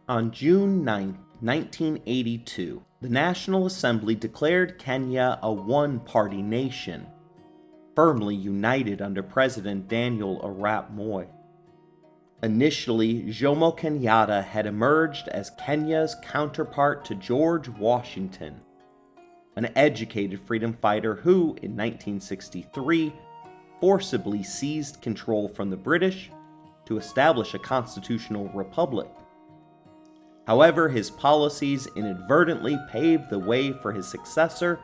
On June 9, 1982, the National Assembly declared Kenya a one-party nation, firmly united under President Daniel Arap Moi. Initially, Jomo Kenyatta had emerged as Kenya's counterpart to George Washington, an educated freedom fighter who, in 1963, forcibly seized control from the British to establish a constitutional republic. However, his policies inadvertently paved the way for his successor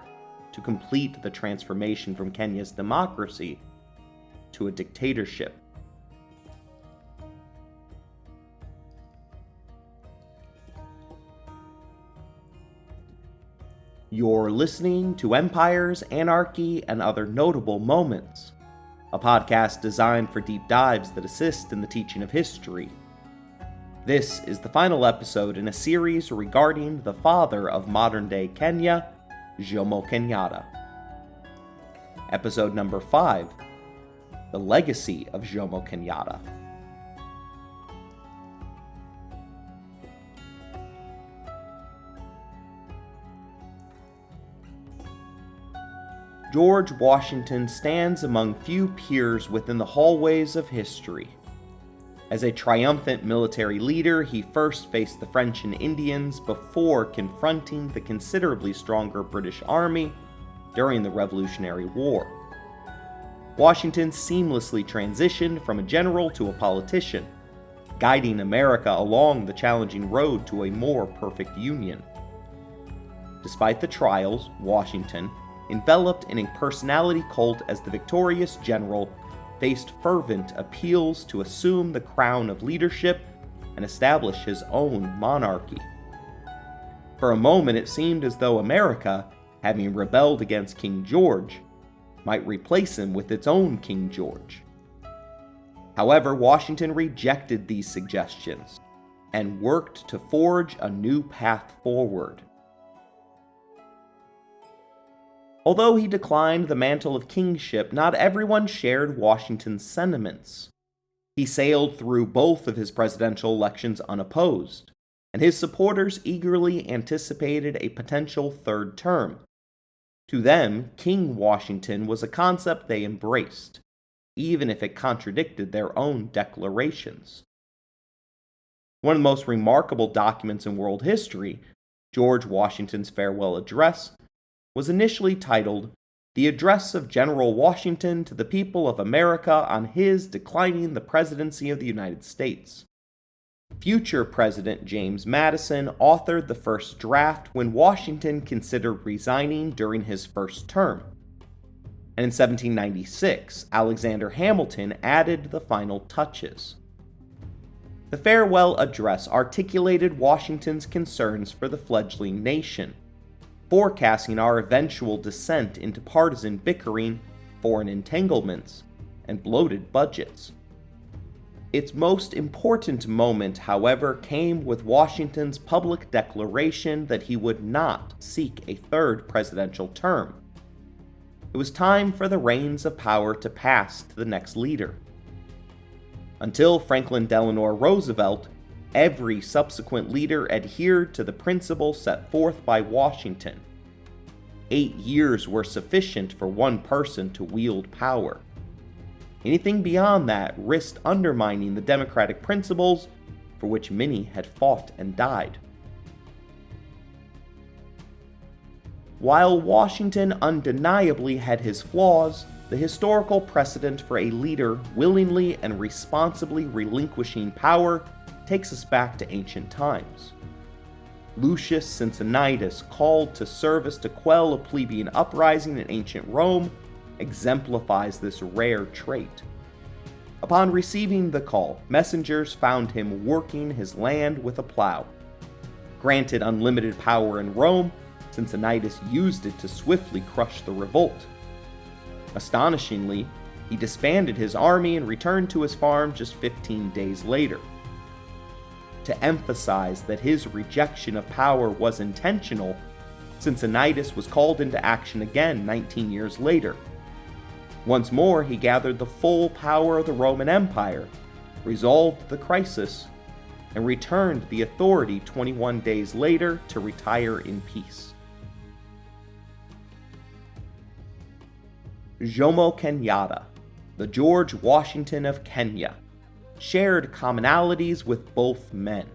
to complete the transformation from Kenya's democracy to a dictatorship. You're listening to Empires, Anarchy, and Other Notable Moments, a podcast designed for deep dives that assist in the teaching of history. This is the final episode in a series regarding the father of modern-day Kenya, Jomo Kenyatta. Episode number 5, The Legacy of Jomo Kenyatta. George Washington stands among few peers within the hallways of history. As a triumphant military leader, he first faced the French and Indians before confronting the considerably stronger British Army during the Revolutionary War. Washington seamlessly transitioned from a general to a politician, guiding America along the challenging road to a more perfect union. Despite the trials, Washington, enveloped in a personality cult as the victorious general, faced fervent appeals to assume the crown of leadership and establish his own monarchy. For a moment, it seemed as though America, having rebelled against King George, might replace him with its own King George. However, Washington rejected these suggestions and worked to forge a new path forward. Although he declined the mantle of kingship, not everyone shared Washington's sentiments. He sailed through both of his presidential elections unopposed, and his supporters eagerly anticipated a potential third term. To them, King Washington was a concept they embraced, even if it contradicted their own declarations. One of the most remarkable documents in world history, George Washington's farewell address, was initially titled The Address of General Washington to the People of America on His Declining the Presidency of the United States. Future President James Madison authored the first draft when Washington considered resigning during his first term. And in 1796, Alexander Hamilton added the final touches. The farewell address articulated Washington's concerns for the fledgling nation, forecasting our eventual descent into partisan bickering, foreign entanglements, and bloated budgets. Its most important moment, however, came with Washington's public declaration that he would not seek a third presidential term. It was time for the reins of power to pass to the next leader. Until Franklin Delano Roosevelt, every subsequent leader adhered to the principle set forth by Washington. 8 years were sufficient for one person to wield power. Anything beyond that risked undermining the democratic principles for which many had fought and died. While Washington undeniably had his flaws, the historical precedent for a leader willingly and responsibly relinquishing power takes us back to ancient times. Lucius Cincinnatus, called to service to quell a plebeian uprising in ancient Rome, exemplifies this rare trait. Upon receiving the call, messengers found him working his land with a plow. Granted unlimited power in Rome, Cincinnatus used it to swiftly crush the revolt. Astonishingly, he disbanded his army and returned to his farm just 15 days later. To emphasize that his rejection of power was intentional, Cincinnatus was called into action again 19 years later. Once more, he gathered the full power of the Roman Empire, resolved the crisis, and returned the authority 21 days later to retire in peace. Jomo Kenyatta, the George Washington of Kenya, shared commonalities with both men.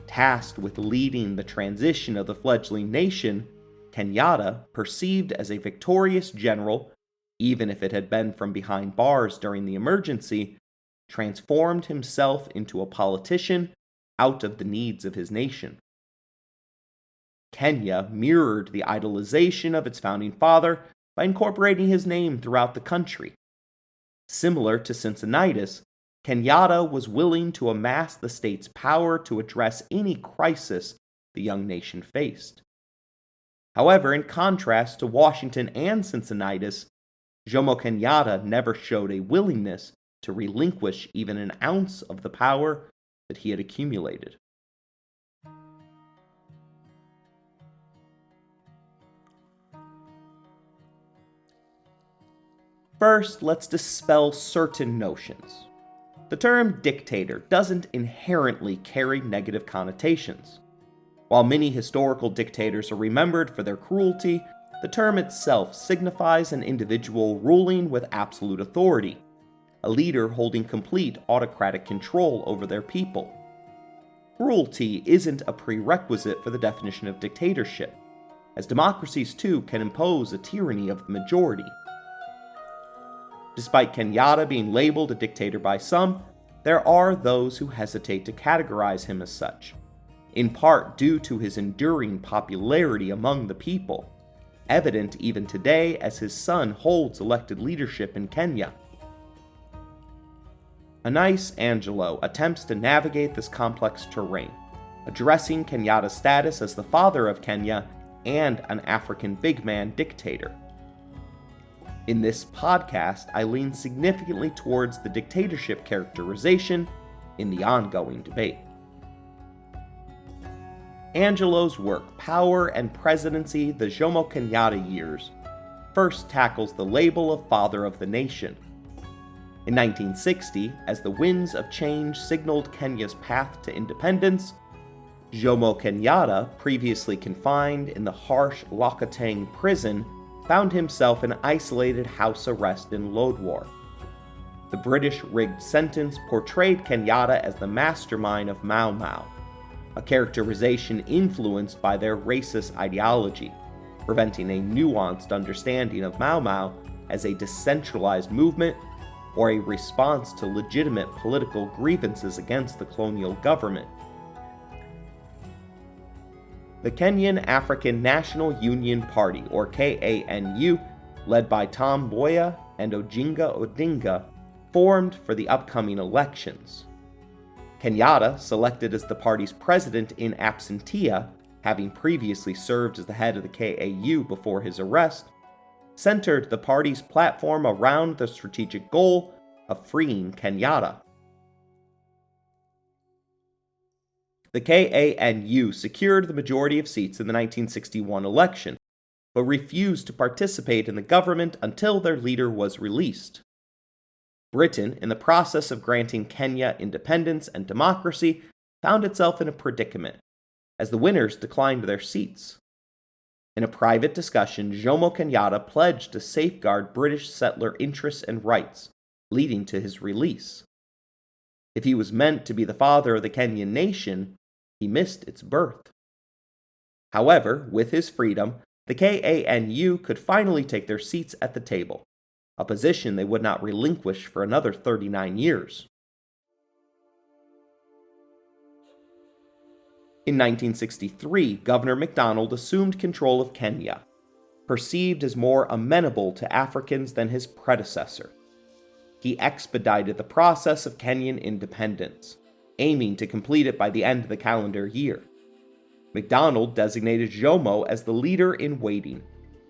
Tasked with leading the transition of the fledgling nation, Kenyatta, perceived as a victorious general, even if it had been from behind bars during the emergency, transformed himself into a politician out of the needs of his nation. Kenya mirrored the idolization of its founding father by incorporating his name throughout the country. Similar to Cincinnatus, Kenyatta was willing to amass the state's power to address any crisis the young nation faced. However, in contrast to Washington and Cincinnatus, Jomo Kenyatta never showed a willingness to relinquish even an ounce of the power that he had accumulated. First, let's dispel certain notions. The term dictator doesn't inherently carry negative connotations. While many historical dictators are remembered for their cruelty, the term itself signifies an individual ruling with absolute authority, a leader holding complete autocratic control over their people. Cruelty isn't a prerequisite for the definition of dictatorship, as democracies too can impose a tyranny of the majority. Despite Kenyatta being labeled a dictator by some, there are those who hesitate to categorize him as such, in part due to his enduring popularity among the people, evident even today as his son holds elected leadership in Kenya. Anais Angelo attempts to navigate this complex terrain, addressing Kenyatta's status as the father of Kenya and an African big man dictator. In this podcast, I lean significantly towards the dictatorship characterization in the ongoing debate. Angelo's work, Power and Presidency, the Jomo Kenyatta Years, first tackles the label of father of the nation. In 1960, as the winds of change signaled Kenya's path to independence, Jomo Kenyatta, previously confined in the harsh Lokoteng prison, found himself in isolated house arrest in Lodwar. The British-rigged sentence portrayed Kenyatta as the mastermind of Mau Mau, a characterization influenced by their racist ideology, preventing a nuanced understanding of Mau Mau as a decentralized movement or a response to legitimate political grievances against the colonial government. The Kenyan African National Union Party, or KANU, led by Tom Mboya and Ojinga Odinga, formed for the upcoming elections. Kenyatta, selected as the party's president in absentia, having previously served as the head of the KAU before his arrest, centered the party's platform around the strategic goal of freeing Kenyatta. The KANU secured the majority of seats in the 1961 election, but refused to participate in the government until their leader was released. Britain, in the process of granting Kenya independence and democracy, found itself in a predicament, as the winners declined their seats. In a private discussion, Jomo Kenyatta pledged to safeguard British settler interests and rights, leading to his release. If he was meant to be the father of the Kenyan nation, he missed its birth. However, with his freedom, the KANU could finally take their seats at the table, a position they would not relinquish for another 39 years. In 1963, Governor MacDonald assumed control of Kenya, perceived as more amenable to Africans than his predecessor. He expedited the process of Kenyan independence, aiming to complete it by the end of the calendar year. MacDonald designated Jomo as the leader in waiting,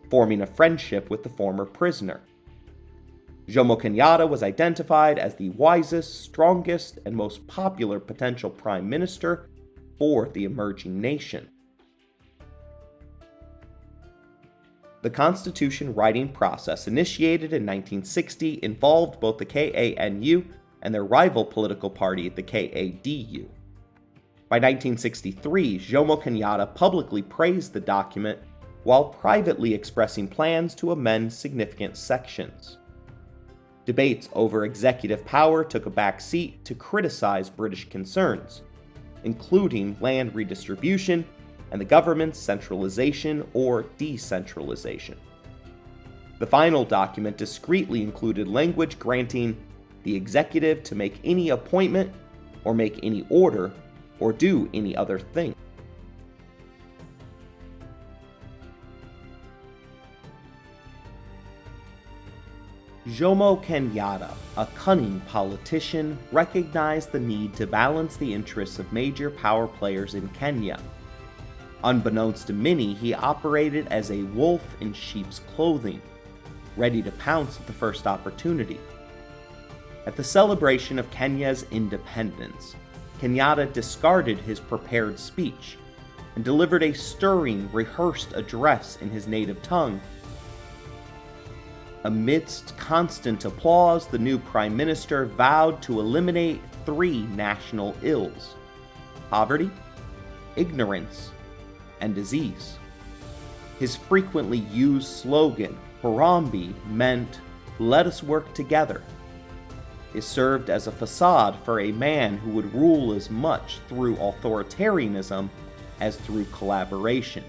forming a friendship with the former prisoner. Jomo Kenyatta was identified as the wisest, strongest, and most popular potential prime minister for the emerging nation. The constitution writing process initiated in 1960 involved both the KANU and their rival political party, the KADU. By 1963, Jomo Kenyatta publicly praised the document while privately expressing plans to amend significant sections. Debates over executive power took a back seat to criticize British concerns, including land redistribution and the government's centralization or decentralization. The final document discreetly included language granting the executive to make any appointment or make any order or do any other thing. Jomo Kenyatta, a cunning politician, recognized the need to balance the interests of major power players in Kenya. Unbeknownst to many, he operated as a wolf in sheep's clothing, ready to pounce at the first opportunity. At the celebration of Kenya's independence, Kenyatta discarded his prepared speech and delivered a stirring, rehearsed address in his native tongue. Amidst constant applause, the new prime minister vowed to eliminate 3 national ills: poverty, ignorance, and disease. His frequently used slogan, Harambee, meant, "Let us work together." It served as a facade for a man who would rule as much through authoritarianism as through collaboration.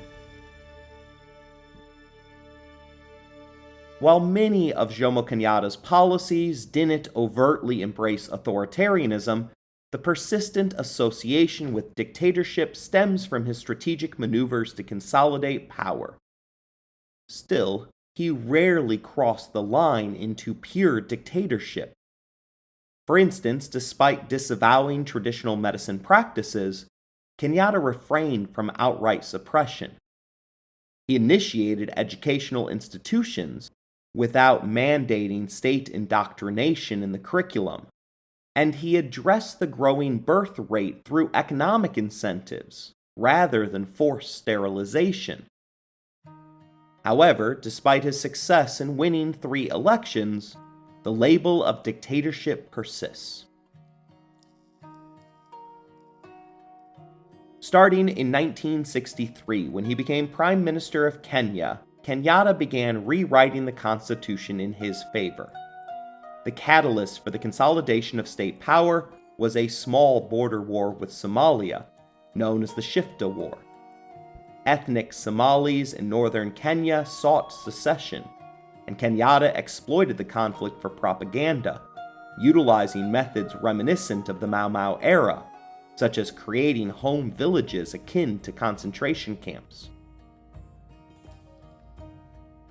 While many of Jomo Kenyatta's policies didn't overtly embrace authoritarianism, the persistent association with dictatorship stems from his strategic maneuvers to consolidate power. Still, he rarely crossed the line into pure dictatorship. For instance, despite disavowing traditional medicine practices, Kenyatta refrained from outright suppression. He initiated educational institutions without mandating state indoctrination in the curriculum, and he addressed the growing birth rate through economic incentives rather than forced sterilization. However, despite his success in winning 3 elections, the label of dictatorship persists. Starting in 1963, when he became Prime Minister of Kenya, Kenyatta began rewriting the constitution in his favor. The catalyst for the consolidation of state power was a small border war with Somalia, known as the Shifta War. Ethnic Somalis in northern Kenya sought secession, and Kenyatta exploited the conflict for propaganda, utilizing methods reminiscent of the Mau Mau era, such as creating home villages akin to concentration camps.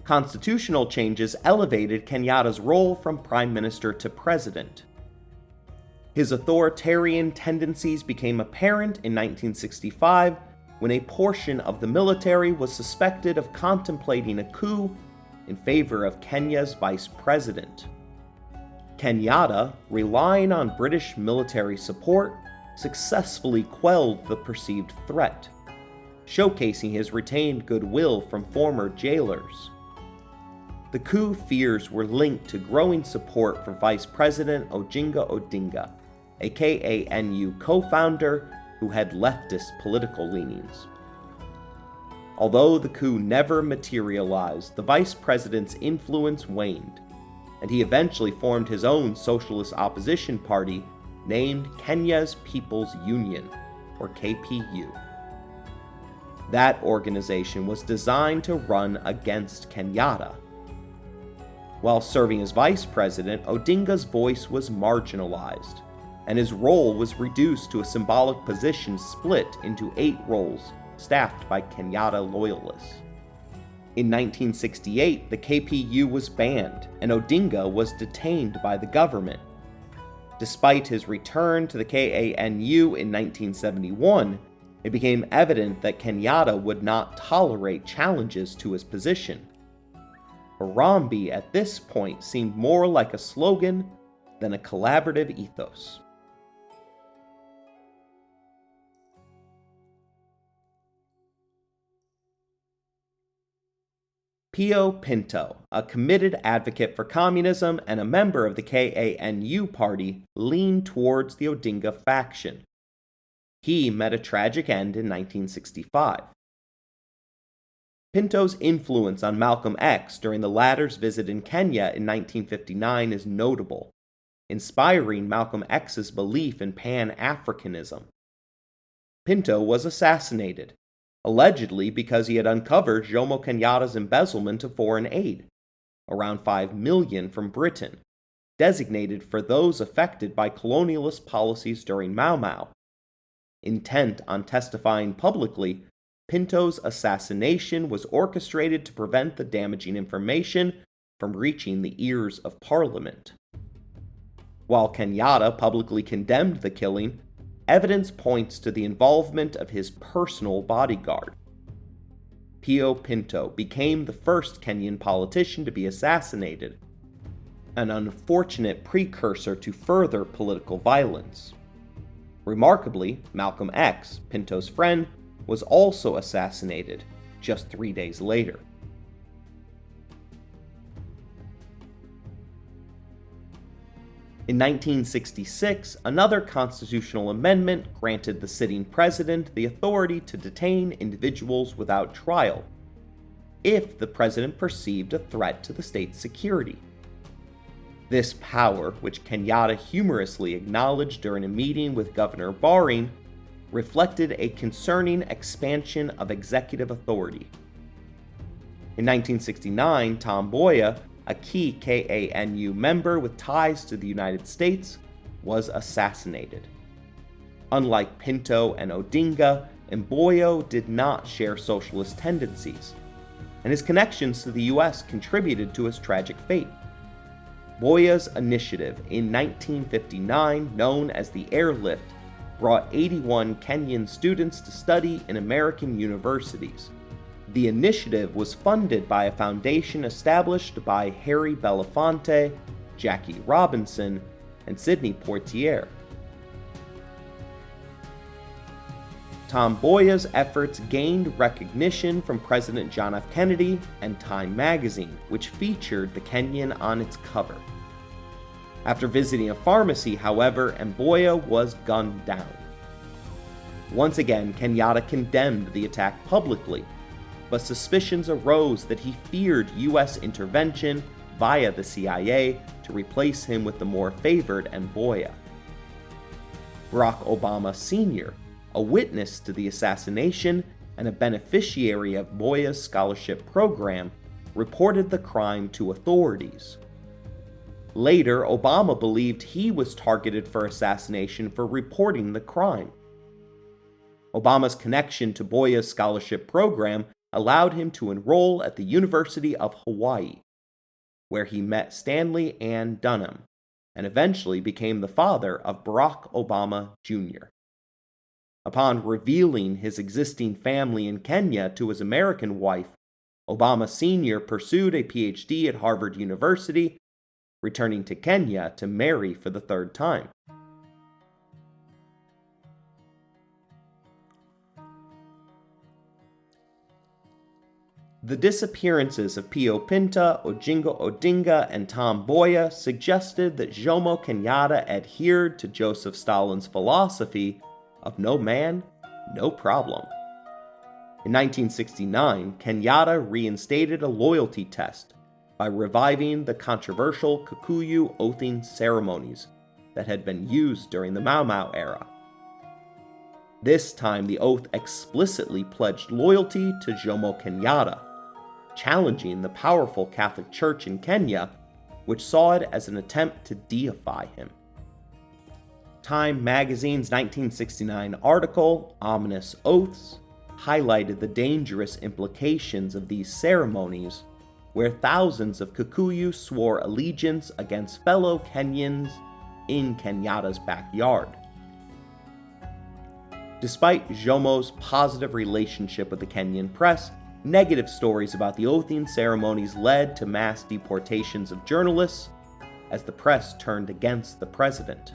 Constitutional changes elevated Kenyatta's role from prime minister to president. His authoritarian tendencies became apparent in 1965 when a portion of the military was suspected of contemplating a coup in favor of Kenya's vice president. Kenyatta, relying on British military support, successfully quelled the perceived threat, showcasing his retained goodwill from former jailers. The coup fears were linked to growing support for Vice President Oginga Odinga, a KANU co-founder who had leftist political leanings. Although the coup never materialized, the vice president's influence waned, and he eventually formed his own socialist opposition party named Kenya's People's Union, or KPU. That organization was designed to run against Kenyatta. While serving as vice president, Odinga's voice was marginalized, and his role was reduced to a symbolic position split into 8 roles, staffed by Kenyatta loyalists. In 1968, the KPU was banned, and Odinga was detained by the government. Despite his return to the KANU in 1971, it became evident that Kenyatta would not tolerate challenges to his position. Harambee at this point seemed more like a slogan than a collaborative ethos. Pio Pinto, a committed advocate for communism and a member of the KANU party, leaned towards the Odinga faction. He met a tragic end in 1965. Pinto's influence on Malcolm X during the latter's visit in Kenya in 1959 is notable, inspiring Malcolm X's belief in Pan-Africanism. Pinto was assassinated, allegedly because he had uncovered Jomo Kenyatta's embezzlement of foreign aid, around $5 million from Britain, designated for those affected by colonialist policies during Mau Mau. Intent on testifying publicly, Pinto's assassination was orchestrated to prevent the damaging information from reaching the ears of Parliament. While Kenyatta publicly condemned the killing, evidence points to the involvement of his personal bodyguard. Pio Pinto became the first Kenyan politician to be assassinated, an unfortunate precursor to further political violence. Remarkably, Malcolm X, Pinto's friend, was also assassinated just 3 days later. In 1966, another constitutional amendment granted the sitting president the authority to detain individuals without trial, if the president perceived a threat to the state's security. This power, which Kenyatta humorously acknowledged during a meeting with Governor Baring, reflected a concerning expansion of executive authority. In 1969, Tom Mboya, a key KANU member with ties to the United States, was assassinated. Unlike Pinto and Odinga, Mboya did not share socialist tendencies, and his connections to the US contributed to his tragic fate. Mboya's initiative in 1959, known as the Airlift, brought 81 Kenyan students to study in American universities. The initiative was funded by a foundation established by Harry Belafonte, Jackie Robinson, and Sidney Poitier. Tom Mboya's efforts gained recognition from President John F. Kennedy and Time magazine, which featured the Kenyan on its cover. After visiting a pharmacy, however, Mboya was gunned down. Once again, Kenyatta condemned the attack publicly, but suspicions arose that he feared U.S. intervention via the CIA to replace him with the more favored Mboya. Barack Obama Sr., a witness to the assassination and a beneficiary of Mboya's scholarship program, reported the crime to authorities. Later, Obama believed he was targeted for assassination for reporting the crime. Obama's connection to Mboya's scholarship program allowed him to enroll at the University of Hawaii, where he met Stanley Ann Dunham, and eventually became the father of Barack Obama Jr. Upon revealing his existing family in Kenya to his American wife, Obama Sr. pursued a PhD at Harvard University, returning to Kenya to marry for the third time. The disappearances of Pio Pinto, Ojingo Odinga, and Tom Mboya suggested that Jomo Kenyatta adhered to Joseph Stalin's philosophy of no man, no problem. In 1969, Kenyatta reinstated a loyalty test by reviving the controversial Kikuyu oathing ceremonies that had been used during the Mau Mau era. This time, the oath explicitly pledged loyalty to Jomo Kenyatta, challenging the powerful Catholic Church in Kenya, which saw it as an attempt to deify him. Time magazine's 1969 article, Ominous Oaths, highlighted the dangerous implications of these ceremonies, where thousands of Kikuyu swore allegiance against fellow Kenyans in Kenyatta's backyard. Despite Jomo's positive relationship with the Kenyan press, negative stories about the oathing ceremonies led to mass deportations of journalists as the press turned against the president.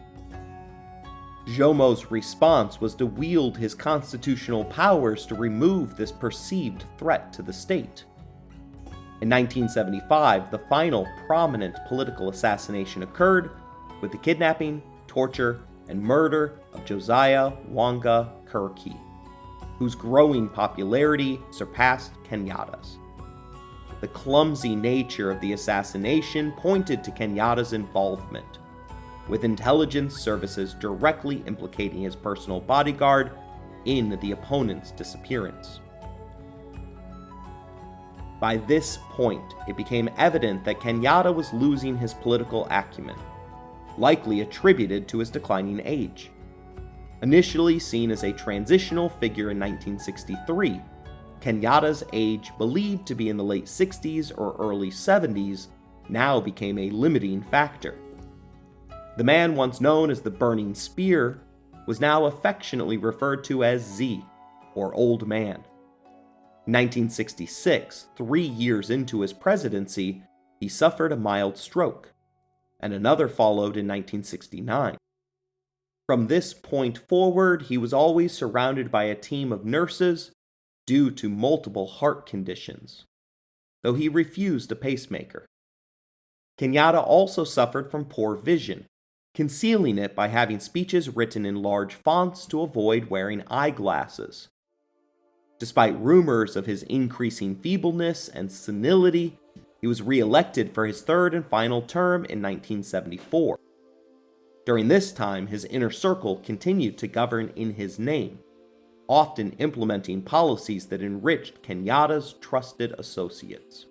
Jomo's response was to wield his constitutional powers to remove this perceived threat to the state. In 1975, the final prominent political assassination occurred, with the kidnapping, torture, and murder of Josiah Wanga Kirky, whose growing popularity surpassed Kenyatta's. The clumsy nature of the assassination pointed to Kenyatta's involvement, with intelligence services directly implicating his personal bodyguard in the opponent's disappearance. By this point, it became evident that Kenyatta was losing his political acumen, likely attributed to his declining age. Initially seen as a transitional figure in 1963, Kenyatta's age, believed to be in the late 60s or early 70s, now became a limiting factor. The man once known as the Burning Spear was now affectionately referred to as Z, or Old Man. In 1966, 3 years into his presidency, he suffered a mild stroke, and another followed in 1969. From this point forward, he was always surrounded by a team of nurses due to multiple heart conditions, though he refused a pacemaker. Kenyatta also suffered from poor vision, concealing it by having speeches written in large fonts to avoid wearing eyeglasses. Despite rumors of his increasing feebleness and senility, he was re-elected for his third and final term in 1974. During this time, his inner circle continued to govern in his name, often implementing policies that enriched Kenyatta's trusted associates.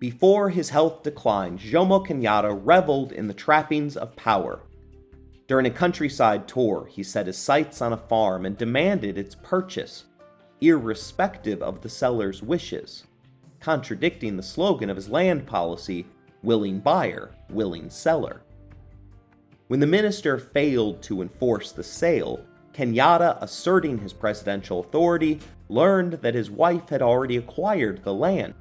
Before his health declined, Jomo Kenyatta reveled in the trappings of power. During a countryside tour, he set his sights on a farm and demanded its purchase, irrespective of the seller's wishes, contradicting the slogan of his land policy, "Willing buyer, willing seller." When the minister failed to enforce the sale, Kenyatta, asserting his presidential authority, learned that his wife had already acquired the land.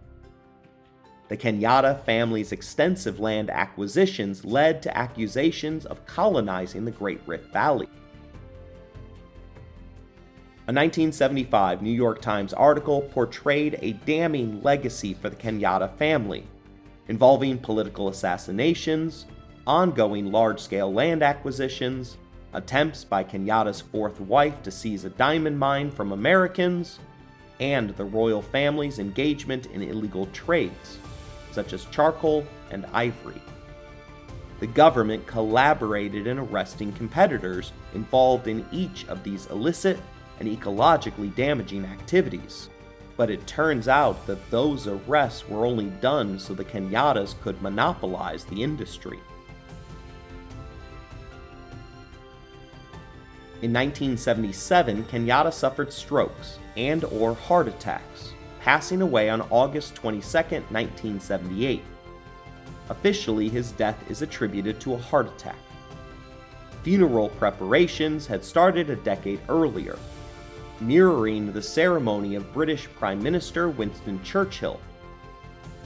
The Kenyatta family's extensive land acquisitions led to accusations of colonizing the Great Rift Valley. A 1975 New York Times article portrayed a damning legacy for the Kenyatta family, involving political assassinations, ongoing large-scale land acquisitions, attempts by Kenyatta's fourth wife to seize a diamond mine from Americans, and the royal family's engagement in illegal trades, such as charcoal and ivory. The government collaborated in arresting competitors involved in each of these illicit and ecologically damaging activities. But it turns out that those arrests were only done so the Kenyattas could monopolize the industry. In 1977, Kenyatta suffered strokes and/or heart attacks, passing away on August 22, 1978. Officially, his death is attributed to a heart attack. Funeral preparations had started a decade earlier, mirroring the ceremony of British Prime Minister Winston Churchill.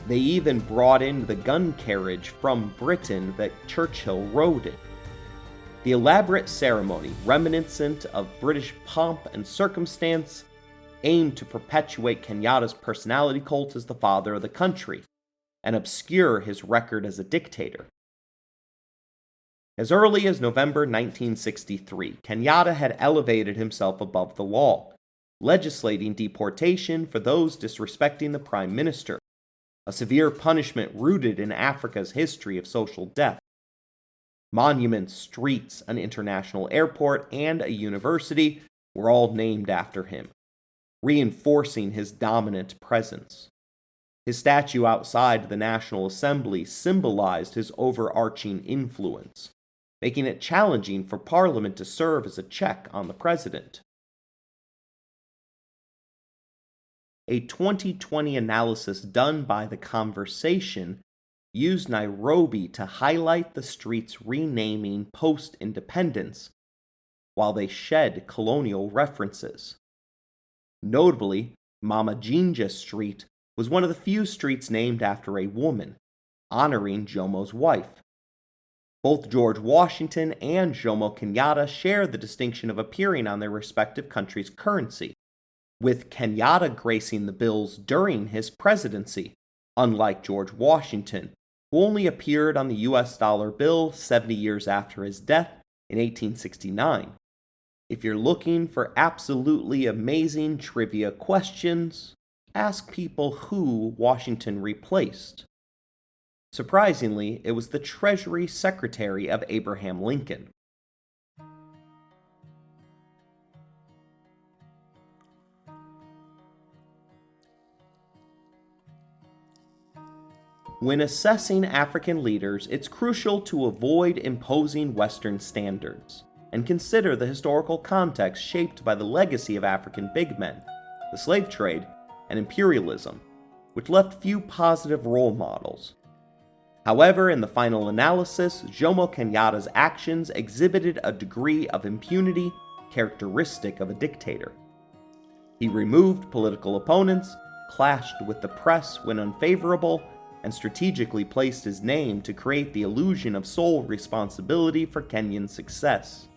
They even brought in the gun carriage from Britain that Churchill rode in. The elaborate ceremony, reminiscent of British pomp and circumstance, aimed to perpetuate Kenyatta's personality cult as the father of the country, and obscure his record as a dictator. As early as November 1963, Kenyatta had elevated himself above the law, legislating deportation for those disrespecting the Prime Minister, a severe punishment rooted in Africa's history of social death. Monuments, streets, an international airport, and a university were all named after him, reinforcing his dominant presence. His statue outside the National Assembly symbolized his overarching influence, making it challenging for Parliament to serve as a check on the president. A 2020 analysis done by The Conversation used Nairobi to highlight the streets renaming post-independence, while they shed colonial references. Notably, Mama Jinja Street was one of the few streets named after a woman, honoring Jomo's wife. Both George Washington and Jomo Kenyatta share the distinction of appearing on their respective countries' currency, with Kenyatta gracing the bills during his presidency, unlike George Washington, who only appeared on the US dollar bill 70 years after his death in 1869. If you're looking for absolutely amazing trivia questions, ask people who Washington replaced. Surprisingly, it was the Treasury Secretary of Abraham Lincoln. When assessing African leaders, it's crucial to avoid imposing Western standards and consider the historical context shaped by the legacy of African big men, the slave trade, and imperialism, which left few positive role models. However, in the final analysis, Jomo Kenyatta's actions exhibited a degree of impunity characteristic of a dictator. He removed political opponents, clashed with the press when unfavorable, and strategically placed his name to create the illusion of sole responsibility for Kenyan success.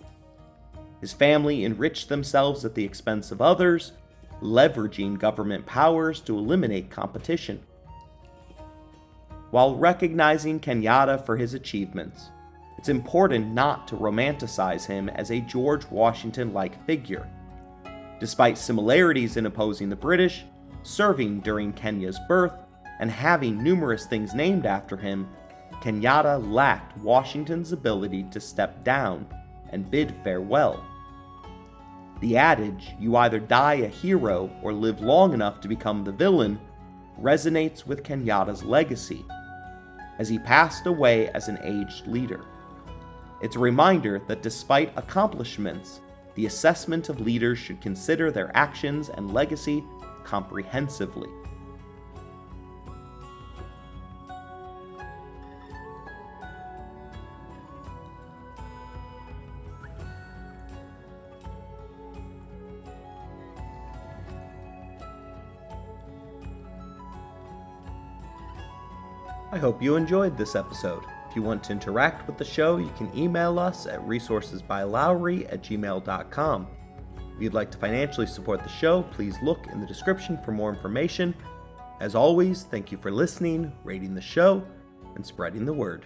His family enriched themselves at the expense of others, leveraging government powers to eliminate competition. While recognizing Kenyatta for his achievements, it's important not to romanticize him as a George Washington-like figure. Despite similarities in opposing the British, serving during Kenya's birth, and having numerous things named after him, Kenyatta lacked Washington's ability to step down and bid farewell. The adage, "you either die a hero or live long enough to become the villain," resonates with Kenyatta's legacy, as he passed away as an aged leader. It's a reminder that despite accomplishments, the assessment of leaders should consider their actions and legacy comprehensively. I hope you enjoyed this episode. If you want to interact with the show, you can email us at resourcesbylowry@gmail.com. If you'd like to financially support the show, please look in the description for more information. As always, thank you for listening, rating the show, and spreading the word.